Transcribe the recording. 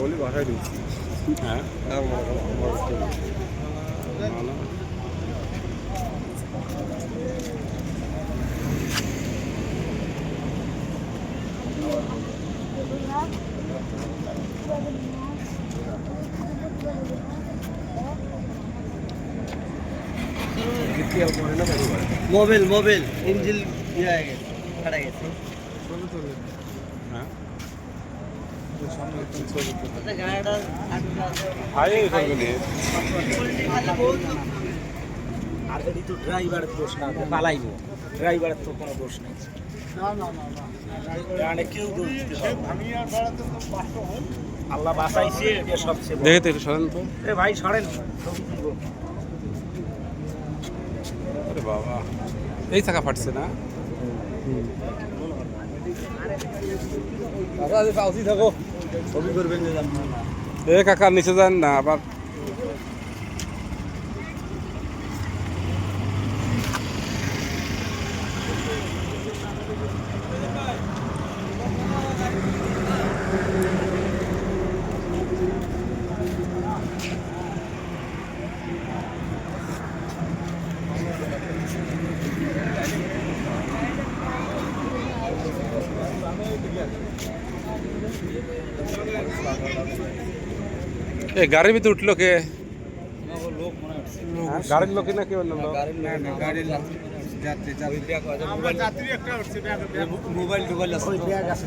বলি বাসায় ঢুকছি। হ্যাঁ মোবাইল মোবাইল ইঞ্জিল ইয়ে হয়ে গেছে ফাটা গেছে হ্যাঁ গাড়িটা আর গাড়ি তো ড্রাইভারের দোষ না পালাইব ড্রাইভারের তো কোনো দোষ নেই কেউ আল্লাহ বাঁচাইছে এটা সবচেয়ে দেখে তো একটু সরেন তো। এ ভাই সরেন আরে বাবা এই চাকা ফাটছে না? থাকো ছবি করবেন এ কাকা নিচে যান না আবার। এ গাড়ির ভিতরে উঠলো কে? গাড়ির লোক না কেউ? মোবাইল টোবাইল আছে।